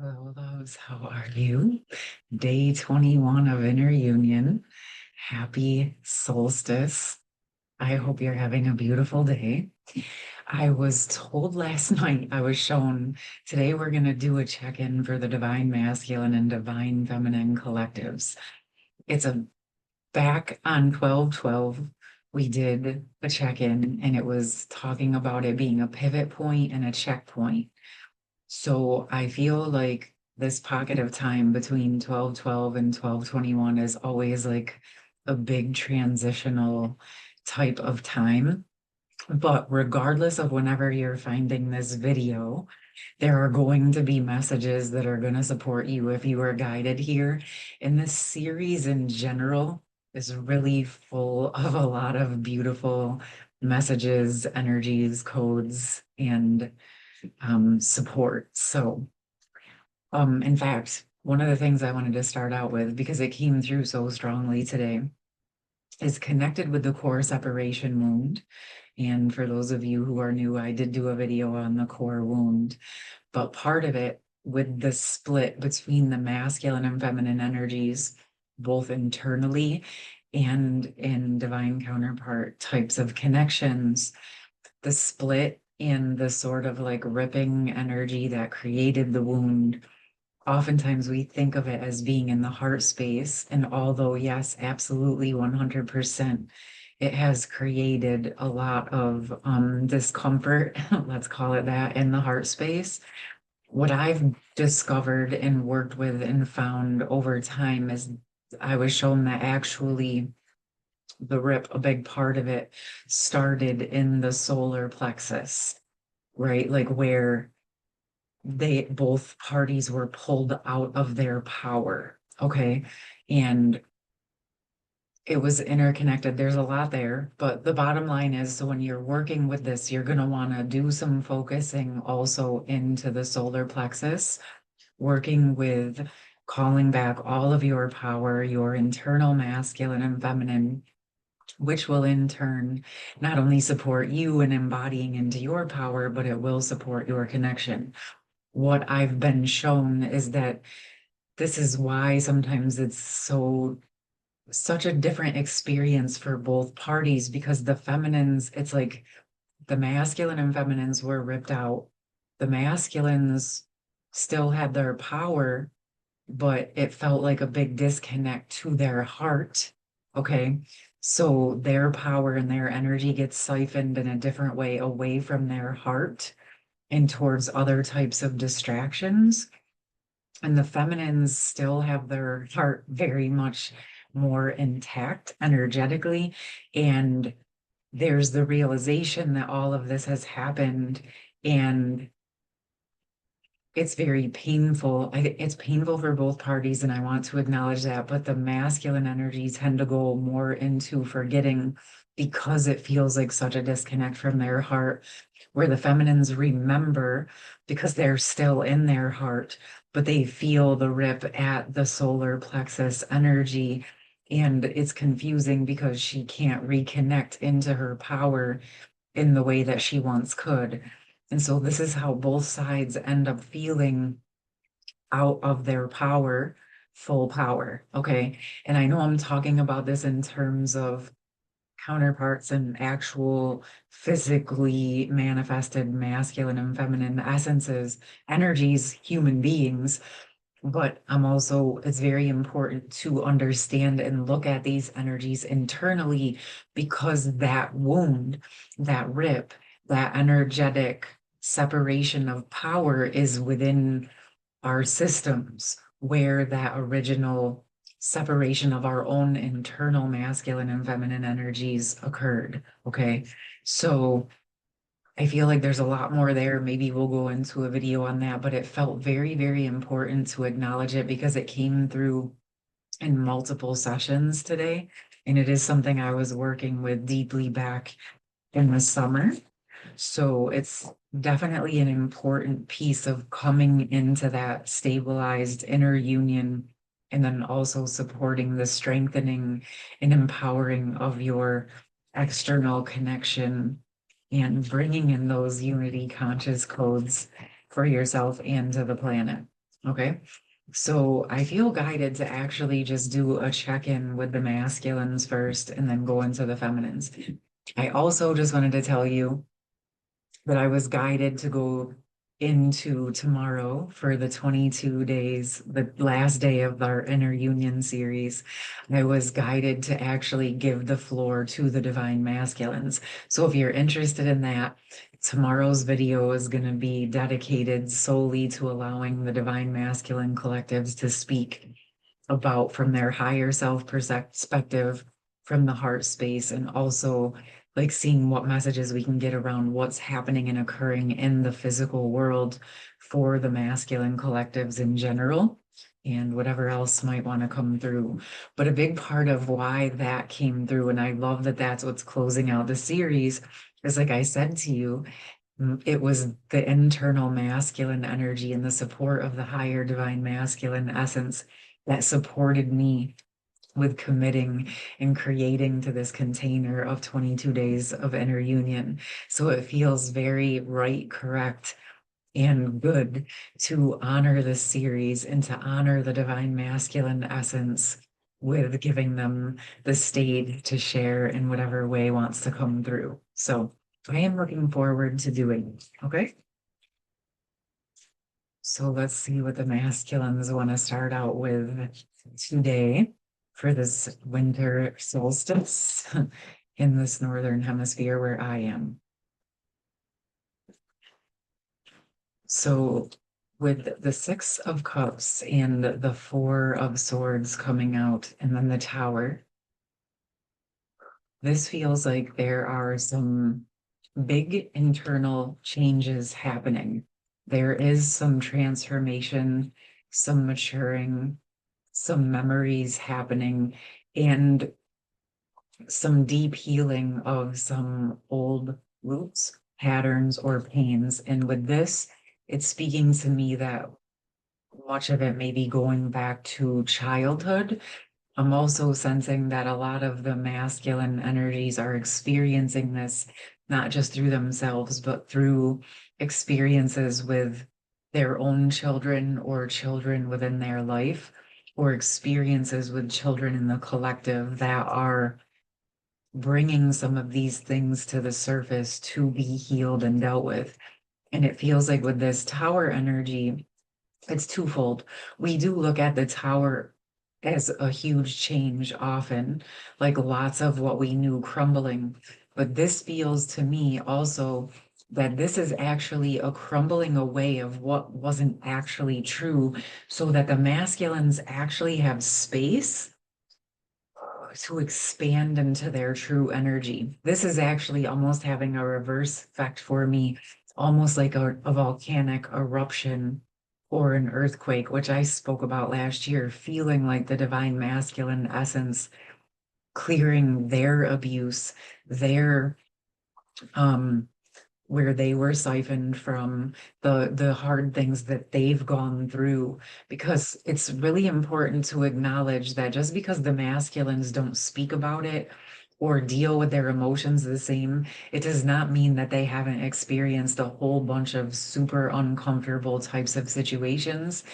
Hello, loves. How are you? Day 21 of Inner Union. Happy solstice. I hope you're having a beautiful day. I was told last night, I was shown today we're going to do a check-in for the Divine Masculine and Divine Feminine collectives. It's a back on 12/12. We did a check-in and it was talking about it being a pivot point and a checkpoint. So I feel like this pocket of time between 12/12 and 12/21 is always like a big transitional type of time. But regardless of whenever you're finding this video, there are going to be messages that are going to support you if you are guided here. And this series in general is really full of a lot of beautiful messages, energies, codes, and support. So, in fact, one of the things I wanted to start out with, because it came through so strongly today, is connected with the core separation wound. And for those of you who are new, I did do a video on the core wound, but part of it with the split between the masculine and feminine energies, both internally and in divine counterpart types of connections, the split in the sort of like ripping energy that created the wound. Oftentimes we think of it as being in the heart space. And although, yes, absolutely 100%, it has created a lot of discomfort, let's call it that, in the heart space. What I've discovered and worked with and found over time is I was shown that actually the rip, a big part of it started in the solar plexus, right? Like where they both parties were pulled out of their power. Okay. And it was interconnected. There's a lot there, but the bottom line is so when you're working with this, you're going to want to do some focusing also into the solar plexus, working with calling back all of your power, your internal masculine and feminine, which will in turn not only support you in embodying into your power, but it will support your connection. What I've been shown is that this is why sometimes it's such a different experience for both parties because the feminines, it's like the masculine and feminines were ripped out. The masculines still had their power, but it felt like a big disconnect to their heart. Okay. So their power and their energy gets siphoned in a different way away from their heart and towards other types of distractions. And the feminines still have their heart very much more intact energetically. And there's the realization that all of this has happened and it's very painful. It's painful for both parties, and I want to acknowledge that. But the masculine energies tend to go more into forgetting because it feels like such a disconnect from their heart, where the feminines remember because they're still in their heart, but they feel the rip at the solar plexus energy. And it's confusing because she can't reconnect into her power in the way that she once could. And so this is how both sides end up feeling out of their power, full power. Okay. And I know I'm talking about this in terms of counterparts and actual physically manifested masculine and feminine essences, energies, human beings. But I'm also, it's very important to understand and look at these energies internally because that wound, that rip, that energetic separation of power is within our systems where that original separation of our own internal masculine and feminine energies occurred. Okay. So I feel like there's a lot more there. Maybe we'll go into a video on that, but it felt very, very important to acknowledge it because it came through in multiple sessions today. And it is something I was working with deeply back in the summer. So it's definitely an important piece of coming into that stabilized inner union and then also supporting the strengthening and empowering of your external connection and bringing in those unity conscious codes for yourself and to the planet. Okay. So I feel guided to actually just do a check-in with the masculines first and then go into the feminines. I also just wanted to tell you that I was guided to go into tomorrow for the 22 days, the last day of our Inner Union series. I was guided to actually give the floor to the divine masculines. So if you're interested in that, tomorrow's video is going to be dedicated solely to allowing the divine masculine collectives to speak about from their higher self perspective, from the heart space, and also like seeing what messages we can get around what's happening and occurring in the physical world for the masculine collectives in general and whatever else might want to come through. But a big part of why that came through, and I love that that's what's closing out the series, is like I said to you, it was the internal masculine energy and the support of the higher divine masculine essence that supported me with committing and creating to this container of 22 days of inner union. So it feels very right, correct, and good to honor this series and to honor the divine masculine essence with giving them the stage to share in whatever way wants to come through. So I am looking forward to doing it. Okay. So let's see what the masculines want to start out with today for this winter solstice in this northern hemisphere where I am. So with the Six of Cups and the Four of Swords coming out and then the Tower, this feels like there are some big internal changes happening. There is some transformation, some maturing, some memories happening, and some deep healing of some old roots, patterns, or pains. And with this, it's speaking to me that much of it may be going back to childhood. I'm also sensing that a lot of the masculine energies are experiencing this not just through themselves, but through experiences with their own children or children within their life, or experiences with children in the collective that are bringing some of these things to the surface to be healed and dealt with. And it feels like with this tower energy, it's twofold. We do look at the tower as a huge change often, like lots of what we knew crumbling. But this feels to me also that this is actually a crumbling away of what wasn't actually true, so that the masculines actually have space to expand into their true energy. This is actually almost having a reverse effect for me, almost like a volcanic eruption or an earthquake, which I spoke about last year, feeling like the divine masculine essence clearing their abuse, their um where they were siphoned from the hard things that they've gone through, because it's really important to acknowledge that just because the masculines don't speak about it or deal with their emotions the same, it does not mean that they haven't experienced a whole bunch of super uncomfortable types of situations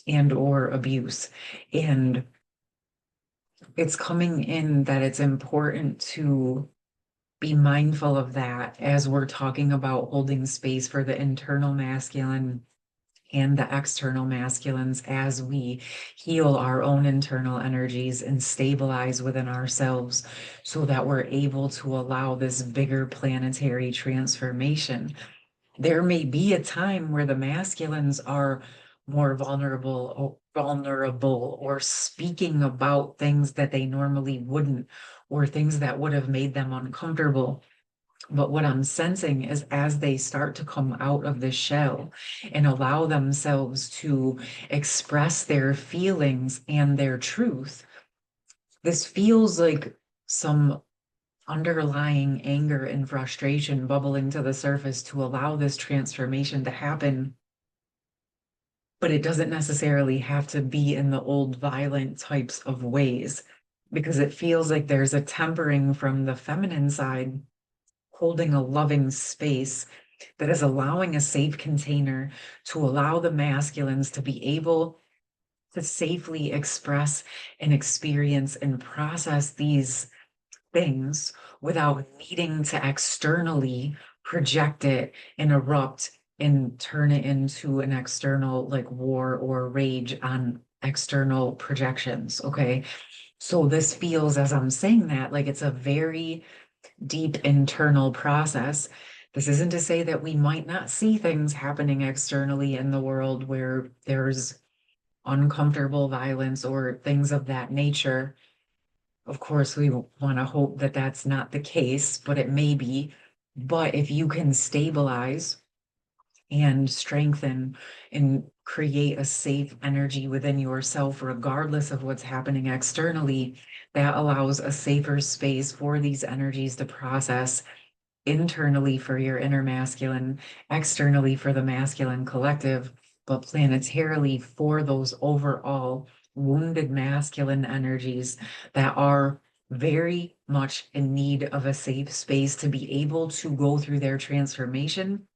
and or abuse. And it's coming in that it's important to be mindful of that as we're talking about holding space for the internal masculine and the external masculines as we heal our own internal energies and stabilize within ourselves so that we're able to allow this bigger planetary transformation. There may be a time where the masculines are more vulnerable or speaking about things that they normally wouldn't, or things that would have made them uncomfortable. But what I'm sensing is as they start to come out of the shell and allow themselves to express their feelings and their truth, this feels like some underlying anger and frustration bubbling to the surface to allow this transformation to happen. But it doesn't necessarily have to be in the old violent types of ways, because it feels like there's a tempering from the feminine side, holding a loving space that is allowing a safe container to allow the masculines to be able to safely express and experience and process these things without needing to externally project it and erupt and turn it into an external like war or rage on external projections. Okay. So this feels, as I'm saying that, like it's a very deep internal process. This isn't to say that we might not see things happening externally in the world where there's uncomfortable violence or things of that nature. Of course, we want to hope that that's not the case, but it may be. But if you can stabilize and strengthen and create a safe energy within yourself, regardless of what's happening externally, that allows a safer space for these energies to process internally for your inner masculine, externally for the masculine collective, but planetarily for those overall wounded masculine energies that are very much in need of a safe space to be able to go through their transformation.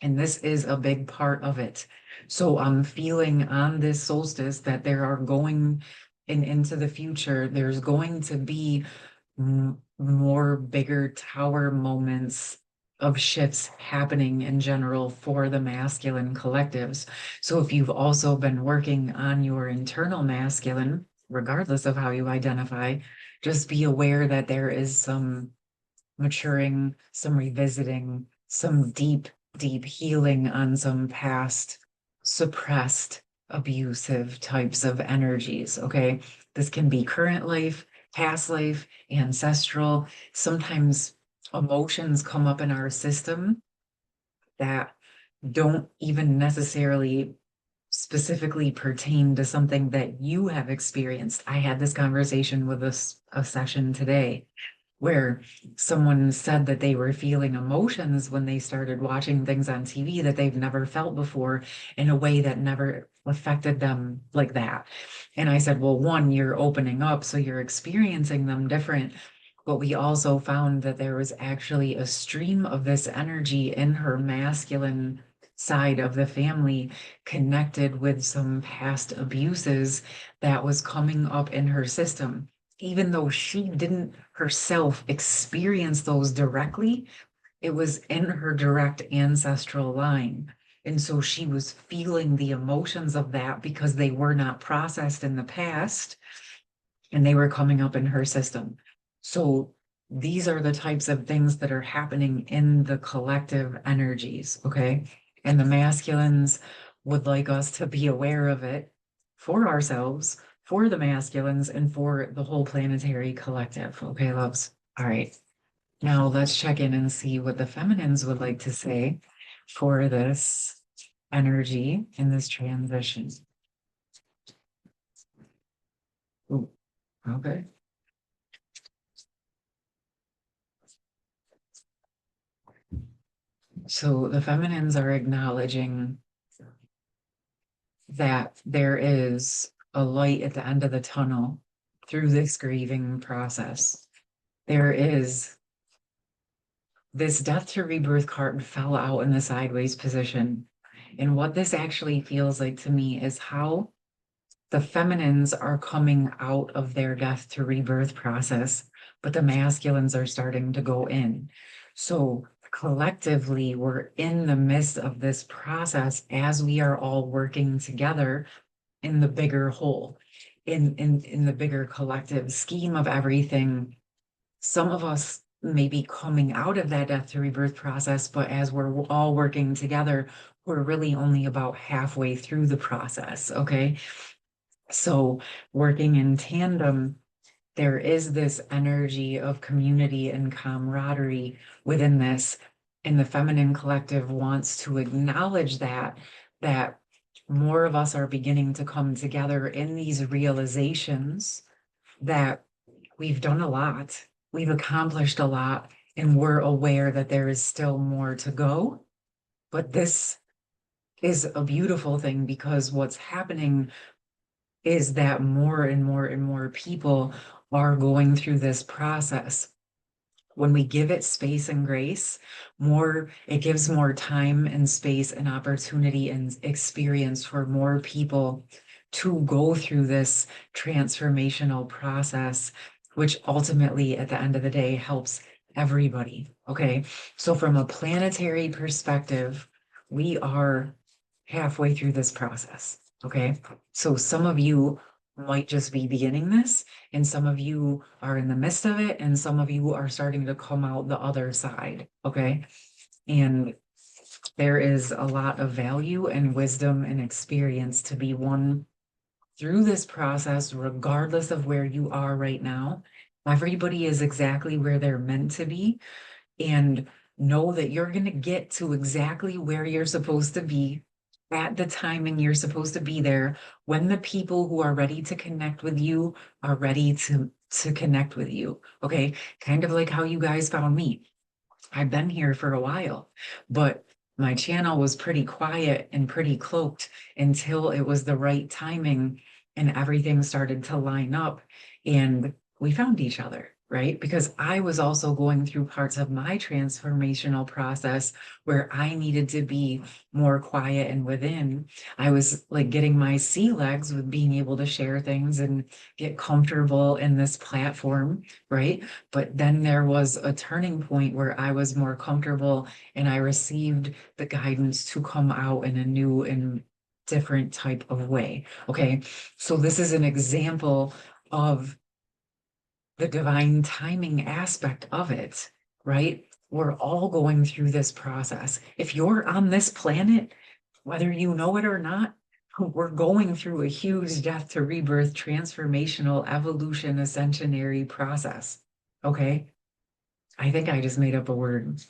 And this is a big part of it. So I'm feeling on this solstice that there are going into the future, there's going to be more bigger tower moments of shifts happening in general for the masculine collectives. So if you've also been working on your internal masculine, regardless of how you identify, just be aware that there is some maturing, some revisiting, some deep, deep healing on some past suppressed abusive types of energies. Okay. This can be current life, past life, ancestral. Sometimes emotions come up in our system that don't even necessarily specifically pertain to something that you have experienced. I had this conversation with a session today where someone said that they were feeling emotions when they started watching things on TV that they've never felt before in a way that never affected them like that. And I said, well, one, you're opening up, so you're experiencing them different. But we also found that there was actually a stream of this energy in her masculine side of the family connected with some past abuses that was coming up in her system even though she didn't herself experience those directly, it was in her direct ancestral line. And so she was feeling the emotions of that because they were not processed in the past and they were coming up in her system. So these are the types of things that are happening in the collective energies, okay? And the masculines would like us to be aware of it for ourselves, for the masculines, and for the whole planetary collective, okay, loves? All right. Now let's check in and see what the feminines would like to say for this energy in this transition. Ooh, okay. So the feminines are acknowledging that there is a light at the end of the tunnel through this grieving process. There is this death to rebirth card fell out in the sideways position. And what this actually feels like to me is how the feminines are coming out of their death to rebirth process, but the masculines are starting to go in. So collectively, we're in the midst of this process as we are all working together in the bigger whole, in the bigger collective scheme of everything. Some of us may be coming out of that death to rebirth process, but as we're all working together, we're really only about halfway through the process. Okay. So working in tandem, there is this energy of community and camaraderie within this. And the feminine collective wants to acknowledge that more of us are beginning to come together in these realizations that we've done a lot, we've accomplished a lot, and we're aware that there is still more to go. But this is a beautiful thing because what's happening is that more and more and more people are going through this process. when we give it space and grace, it gives more time and space and opportunity and experience for more people to go through this transformational process, which ultimately at the end of the day helps everybody. Okay. So from a planetary perspective, we are halfway through this process. Okay. So some of you might just be beginning this, and some of you are in the midst of it, and some of you are starting to come out the other side. Okay. And there is a lot of value and wisdom and experience to be won through this process, regardless of where you are right now. Everybody is exactly where they're meant to be, and know that you're going to get to exactly where you're supposed to be at the timing you're supposed to be there when the people who are ready to connect with you are ready to connect with you. Okay. Kind of like how you guys found me. I've been here for a while, but my channel was pretty quiet and pretty cloaked until it was the right timing and everything started to line up and we found each other, right? Because I was also going through parts of my transformational process where I needed to be more quiet and within. I was like getting my sea legs with being able to share things and get comfortable in this platform, right? But then there was a turning point where I was more comfortable and I received the guidance to come out in a new and different type of way. Okay. So this is an example of the divine timing aspect of it, right? We're all going through this process. If you're on this planet, whether you know it or not, we're going through a huge death to rebirth, transformational, evolution, ascensionary process. Okay. I think I just made up a word.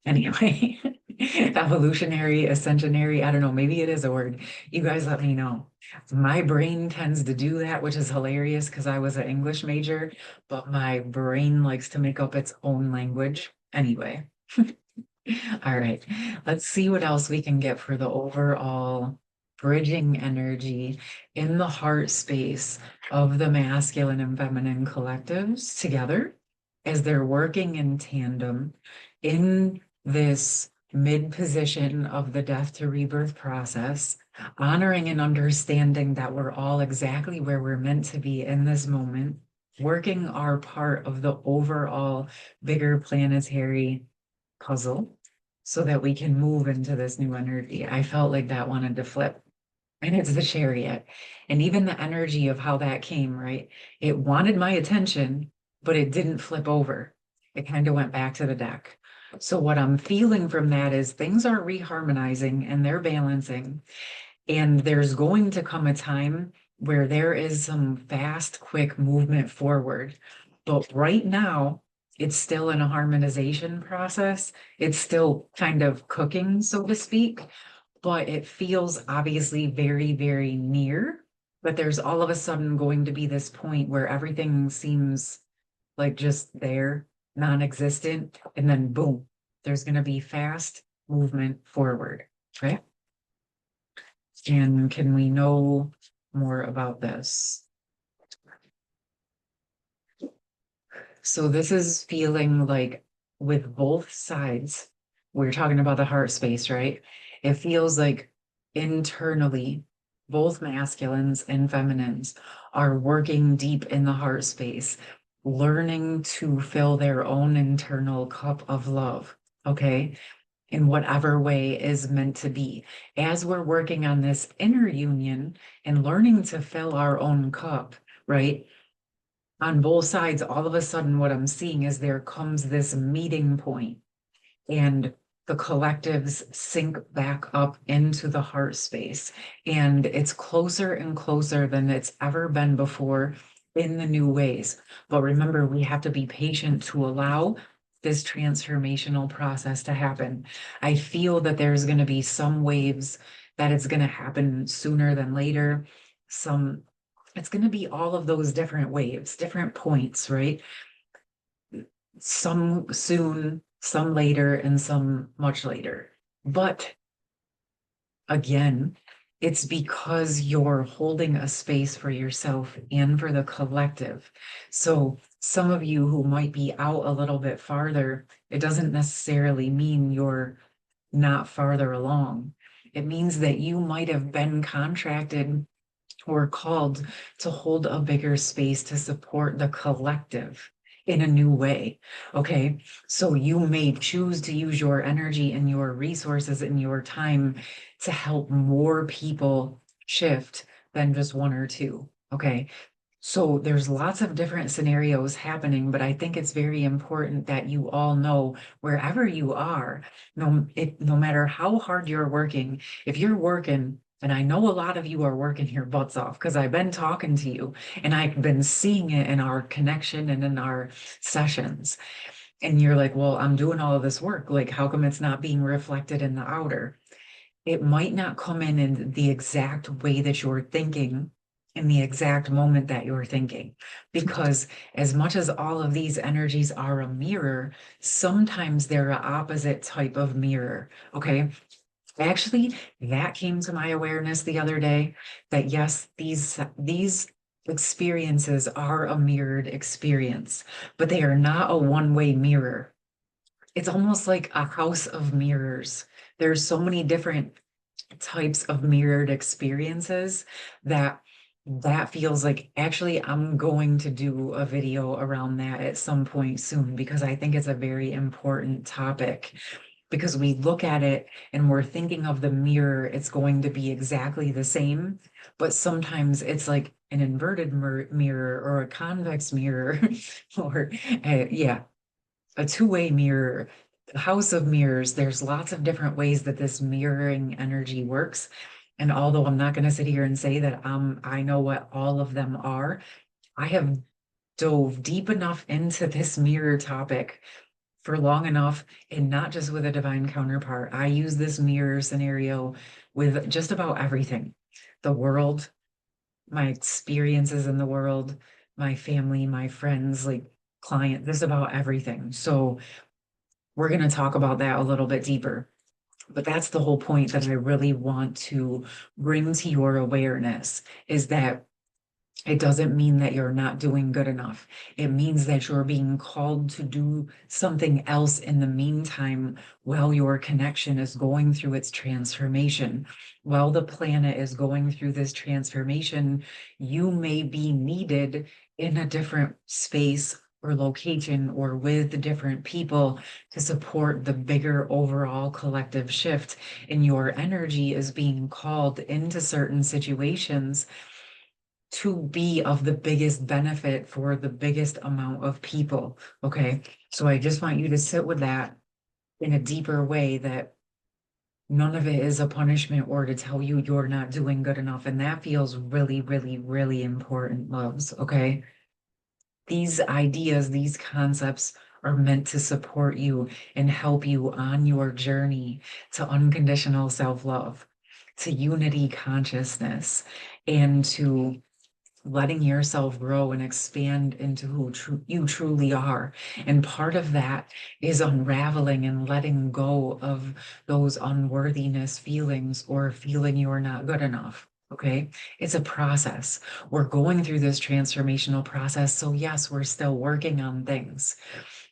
Anyway, evolutionary, ascensionary, I don't know, maybe it is a word. You guys let me know. My brain tends to do that, which is hilarious because I was an English major, but my brain likes to make up its own language. Anyway, all right, let's see what else we can get for the overall bridging energy in the heart space of the masculine and feminine collectives together as they're working in tandem in this mid position of the death to rebirth process, honoring and understanding that we're all exactly where we're meant to be in this moment, working our part of the overall bigger planetary puzzle so that we can move into this new energy. I felt like that wanted to flip. And it's the chariot. And even the energy of how that came, right? It wanted my attention, but it didn't flip over. It kind of went back to the deck. So what I'm feeling from that is things are reharmonizing and they're balancing. And there's going to come a time where there is some fast, quick movement forward. But right now, it's still in a harmonization process. It's still kind of cooking, so to speak, but it feels obviously very, very near. But there's all of a sudden going to be this point where everything seems like just there, non-existent, and then boom, there's going to be fast movement forward, right? And can we know more about this? So this is feeling like with both sides, we're talking about the heart space, right? It feels like internally, both masculines and feminines are working deep in the heart space, learning to fill their own internal cup of love, okay? In whatever way is meant to be. As we're working on this inner union and learning to fill our own cup, right? On both sides, all of a sudden, what I'm seeing is there comes this meeting point, and the collectives sink back up into the heart space. And it's closer and closer than it's ever been before in the new ways. But remember, we have to be patient to allow this transformational process to happen. I feel that there's going to be some waves that it's going to happen sooner than later. It's going to be all of those different waves, different points, right? Some soon, some later, and some much later. But again, it's because you're holding a space for yourself and for the collective. So some of you who might be out a little bit farther, it doesn't necessarily mean you're not farther along. It means that you might have been contracted or called to hold a bigger space to support the collective in a new way. Okay. So you may choose to use your energy and your resources and your time to help more people shift than just one or two. Okay. So there's lots of different scenarios happening, but I think it's very important that you all know wherever you are, no matter how hard you're working, if you're working, and I know a lot of you are working your butts off because I've been talking to you and I've been seeing it in our connection and in our sessions. And you're like, well, I'm doing all of this work. Like, how come it's not being reflected in the outer? It might not come in the exact way that you're thinking in the exact moment that you're thinking. Because as much as all of these energies are a mirror, sometimes they're an opposite type of mirror. Okay. Actually, that came to my awareness the other day that yes, these experiences are a mirrored experience, but they are not a one-way mirror. It's almost like a house of mirrors. There's so many different types of mirrored experiences that that feels like actually I'm going to do a video around that at some point soon because I think it's a very important topic because we look at it and we're thinking of the mirror, it's going to be exactly the same, but sometimes it's like an inverted mirror or a convex mirror or yeah, a two-way mirror, a house of mirrors. There's lots of different ways that this mirroring energy works. And although I'm not going to sit here and say that I know what all of them are, I have dove deep enough into this mirror topic for long enough, and not just with a divine counterpart. I use this mirror scenario with just about everything. The world, my experiences in the world, my family, my friends, like client, this about everything. So we're going to talk about that a little bit deeper. But that's the whole point that I really want to bring to your awareness is that it doesn't mean that you're not doing good enough. It means that you're being called to do something else in the meantime while your connection is going through its transformation. While the planet is going through this transformation, you may be needed in a different space or location or with different people to support the bigger overall collective shift. And your energy is being called into certain situations to be of the biggest benefit for the biggest amount of people. Okay. So I just want you to sit with that in a deeper way that none of it is a punishment or to tell you you're not doing good enough. And that feels really, really, really important, loves. Okay. These ideas, these concepts are meant to support you and help you on your journey to unconditional self-love, to unity consciousness, and to letting yourself grow and expand into who you truly are. And part of that is unraveling and letting go of those unworthiness feelings or feeling you're not good enough. Okay. It's a process. We're going through this transformational process. So, yes, we're still working on things,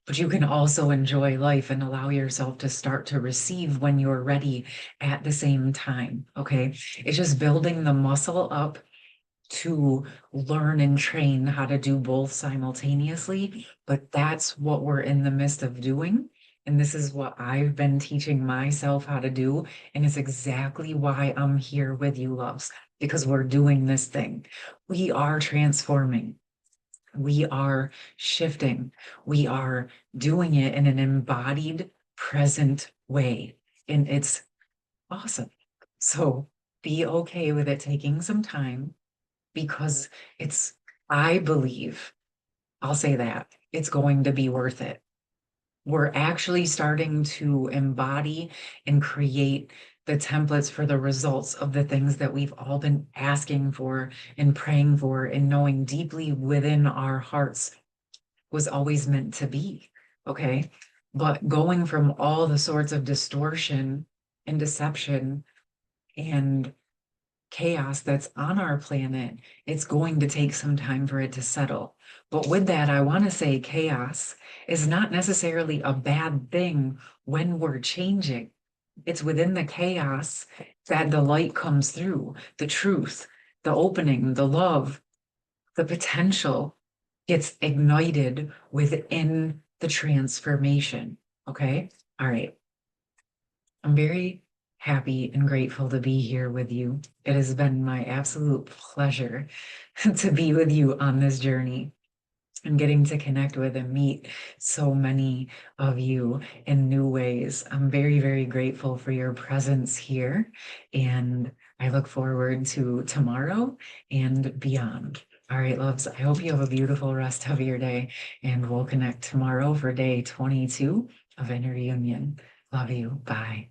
but you can also enjoy life and allow yourself to start to receive when you're ready at the same time. Okay. It's just building the muscle up to learn and train how to do both simultaneously, but that's what we're in the midst of doing. And this is what I've been teaching myself how to do. And it's exactly why I'm here with you, loves, because we're doing this thing. We are transforming. We are shifting. We are doing it in an embodied, present way. And it's awesome. So be okay with it taking some time because it's, I believe, I'll say that it's going to be worth it. We're actually starting to embody and create the templates for the results of the things that we've all been asking for and praying for and knowing deeply within our hearts was always meant to be. Okay. But going from all the sorts of distortion and deception and chaos that's on our planet, it's going to take some time for it to settle. But with that, I want to say chaos is not necessarily a bad thing when we're changing. It's within the chaos that the light comes through, the truth, the opening, the love, the potential gets ignited within the transformation. Okay. All right. I'm very happy and grateful to be here with you. It has been my absolute pleasure to be with you on this journey and getting to connect with and meet so many of you in new ways. I'm very, very grateful for your presence here, and I look forward to tomorrow and beyond. All right, loves, I hope you have a beautiful rest of your day, and we'll connect tomorrow for day 22 of Inner Union. Love you. Bye.